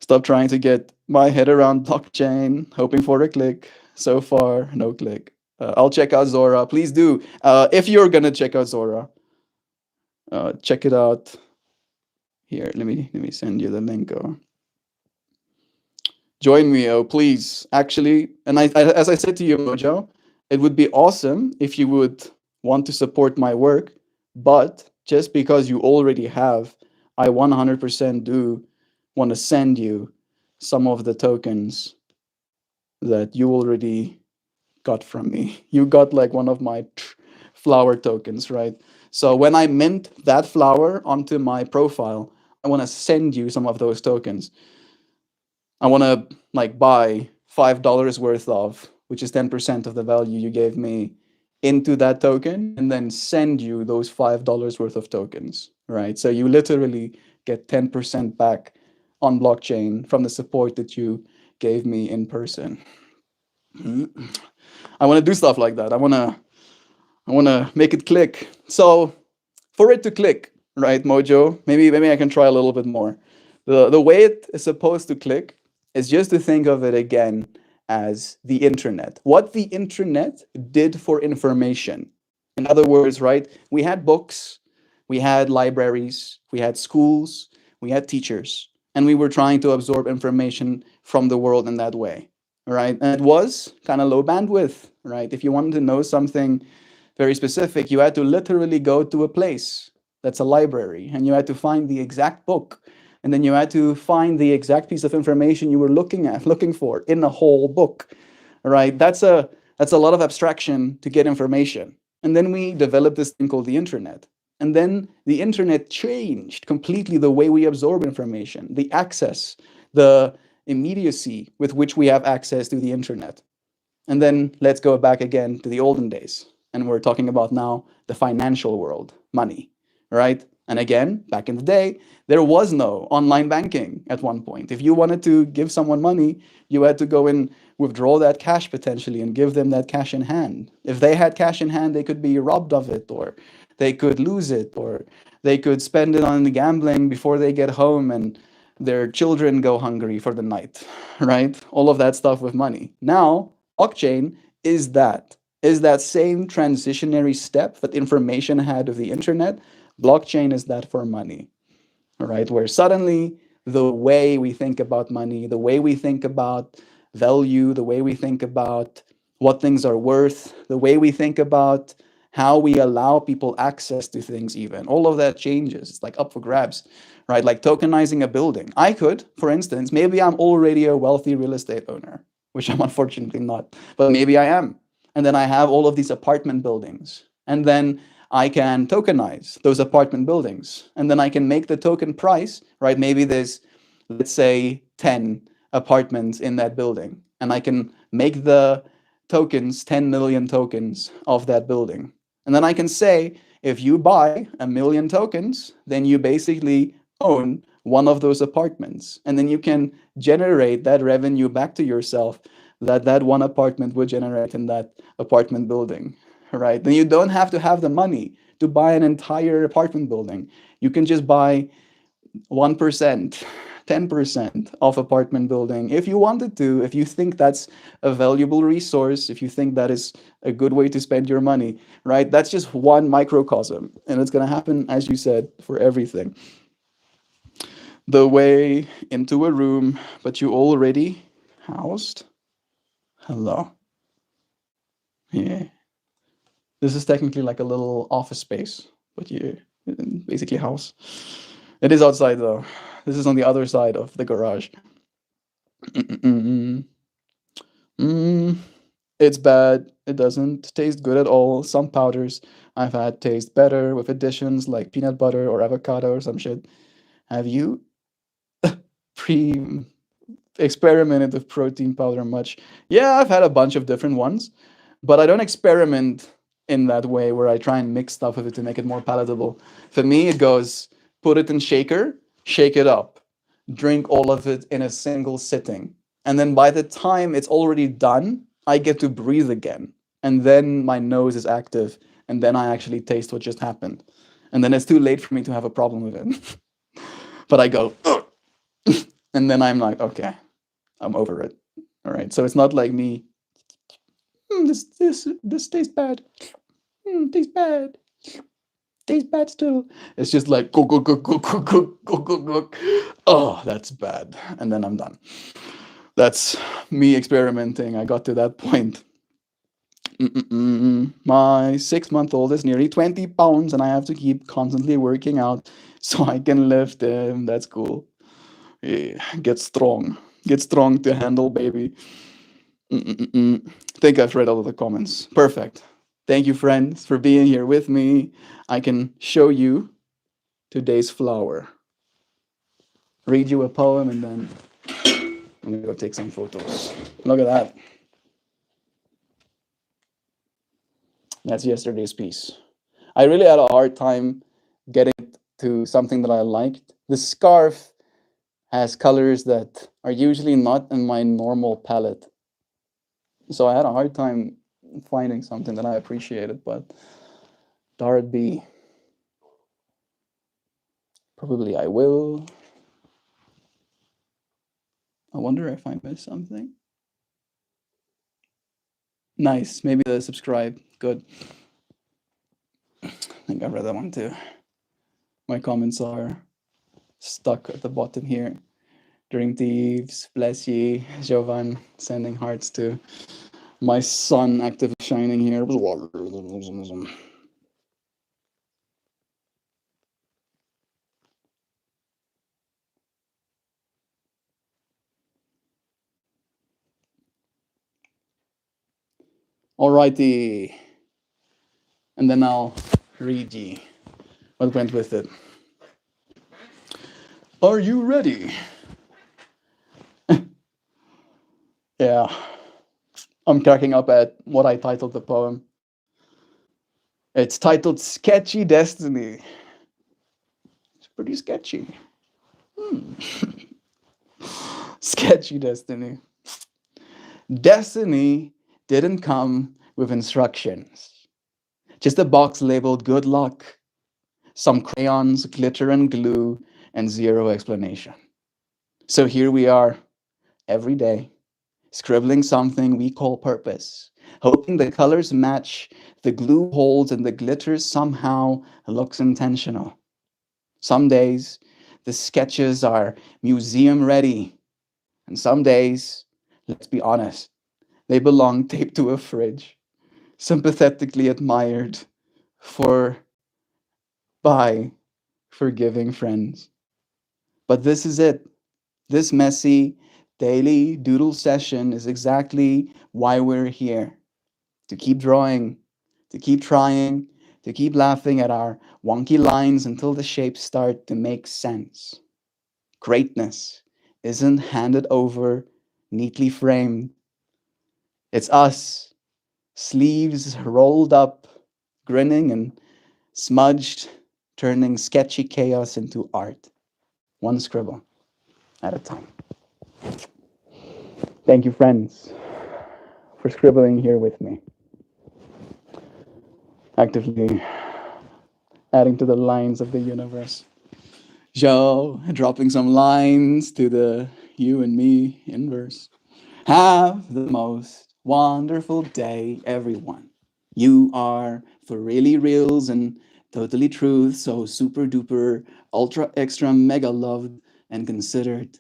Stop trying to get my head around blockchain, hoping for a click. So far, no click. I'll check out Zora. Please do. If you're gonna check out Zora, check it out. Here, let me send you the link. Join me, please. Actually, and as I said to you, Mojo, it would be awesome if you would want to support my work, but just because you already have, I 100% do want to send you some of the tokens that you already got from me. You got like one of my flower tokens, right? So when I mint that flower onto my profile, I want to send you some of those tokens. I want to like buy $5 worth of, which is 10% of the value you gave me, into that token, and then send you those $5 worth of tokens, right? So you literally get 10% back on blockchain from the support that you gave me in person. I want to do stuff like that. I want to make it click. So for it to click, right, Mojo, maybe I can try a little bit more. The way it is supposed to click is just to think of it again as the internet. What the internet did for information. In other words, right, we had books, we had libraries, we had schools, we had teachers, and we were trying to absorb information from the world in that way, right? And it was kind of low bandwidth, right? If you wanted to know something very specific, you had to literally go to a place that's a library, and you had to find the exact book, and then you had to find the exact piece of information you were looking for in a whole book, right? That's a lot of abstraction to get information. And then we developed this thing called the internet. And then the internet changed completely the way we absorb information, the access, the immediacy with which we have access to the internet. And then let's go back again to the olden days. And we're talking about now the financial world, money, right? And again, back in the day, there was no online banking at one point. If you wanted to give someone money, you had to go and withdraw that cash potentially and give them that cash in hand. If they had cash in hand, they could be robbed of it, or they could lose it, or they could spend it on the gambling before they get home and their children go hungry for the night, right? All of that stuff with money. Now, blockchain is that same transitionary step that information had of the internet. Blockchain is that for money, right? Where suddenly the way we think about money, the way we think about value, the way we think about what things are worth, the way we think about how we allow people access to things, even all of that changes. It's like up for grabs, right? Like tokenizing a building. I could, for instance, maybe I'm already a wealthy real estate owner, which I'm unfortunately not, but maybe I am. And then I have all of these apartment buildings. And then I can tokenize those apartment buildings. And then I can make the token price, right? Maybe there's, let's say, 10 apartments in that building. And I can make the tokens, 10 million tokens of that building. And then I can say, if you buy 1 million tokens, then you basically own one of those apartments. And then you can generate that revenue back to yourself that one apartment would generate in that apartment building, right? Then you don't have to have the money to buy an entire apartment building. You can just buy 1%, 10% of apartment building if you wanted to, if you think that's a valuable resource, if you think that is a good way to spend your money, right? That's just one microcosm, and it's going to happen, as you said, for everything. The way into a room, but you already housed. Hello. Yeah. This is technically like a little office space, but you basically house. It is outside though. This is on the other side of the garage. It's bad. It doesn't taste good at all. Some powders I've had taste better with additions like peanut butter or avocado or some shit. Have you pre experimented with protein powder much? Yeah, I've had a bunch of different ones, but I don't experiment in that way where I try and mix stuff with it to make it more palatable. For me, it goes put it in shaker, shake it up, drink all of it in a single sitting. And then by the time it's already done, I get to breathe again. And then my nose is active, and then I actually taste what just happened. And then it's too late for me to have a problem with it. But I go, And then I'm like, okay, I'm over it. All right. So it's not like me, this tastes bad. Tastes bad. Tastes bad still. It's just like go go go go go go go go go. Oh, that's bad. And then I'm done. That's me experimenting. I got to that point. My 6-month-old is nearly 20 pounds, and I have to keep constantly working out so I can lift him. That's cool. Yeah, get strong. Get strong to handle, baby. I think I've read all of the comments. Perfect. Thank you, friends, for being here with me. I can show you today's flower, read you a poem, and then I'm gonna go take some photos. Look at that. That's yesterday's piece. I really had a hard time getting to something that I liked. The scarf has colors that are usually not in my normal palette. So I had a hard time finding something that I appreciated, but Darth B. Probably I will. I wonder if I missed something. Nice. Maybe the subscribe. Good. I think I read that one too. My comments are stuck at the bottom here. Dream Thieves, bless ye. Jovan sending hearts to my sun active shining here. Alrighty. And then I'll read ye what went with it. Are you ready? Yeah. I'm cracking up at what I titled the poem. It's titled Sketchy Destiny. It's pretty sketchy. Sketchy Destiny. Destiny didn't come with instructions, just a box labeled good luck, some crayons, glitter, and glue, and zero explanation. So here we are, every day, scribbling something we call purpose, hoping the colors match, the glue holds, and the glitter somehow looks intentional. Some days, the sketches are museum ready, and some days, let's be honest, they belong taped to a fridge, sympathetically admired for by forgiving friends. But this is it. This messy daily doodle session is exactly why we're here. To keep drawing, to keep trying, to keep laughing at our wonky lines until the shapes start to make sense. Greatness isn't handed over, neatly framed. It's us, sleeves rolled up, grinning and smudged, turning sketchy chaos into art, one scribble at a time. Thank you, friends, for scribbling here with me, actively adding to the lines of the universe. Joe, dropping some lines to the you and me inverse. Have the most wonderful day, everyone. You are for really reals and totally truth, so super duper, ultra extra mega loved and considered.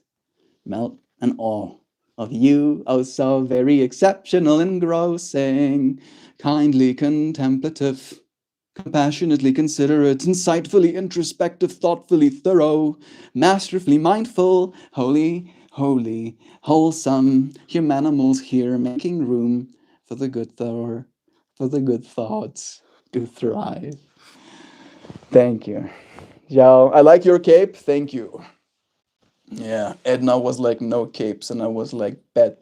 Melt and all of you, oh so very exceptional, engrossing, kindly contemplative, compassionately considerate, insightfully introspective, thoughtfully thorough, masterfully mindful, holy, holy, wholesome, humanimals here, making room for the good thought, for the good thoughts to thrive. Thank you. Joe, I like your cape. Thank you. Yeah, Edna was like no capes, and I was like, bet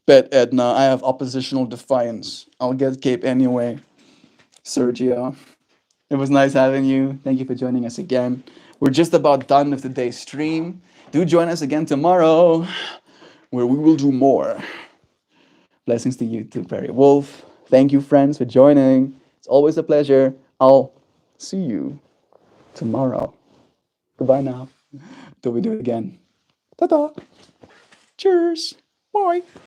Edna, I have oppositional defiance. I'll get cape anyway. Sergio, it was nice having you. Thank you for joining us again. We're just about done with today's stream. Do join us again tomorrow, where we will do more. Blessings to you too, Perry Wolf. Thank you, friends, for joining. It's always a pleasure. I'll see you tomorrow. Goodbye now. Till we do it again. Ta-da. Cheers. Bye.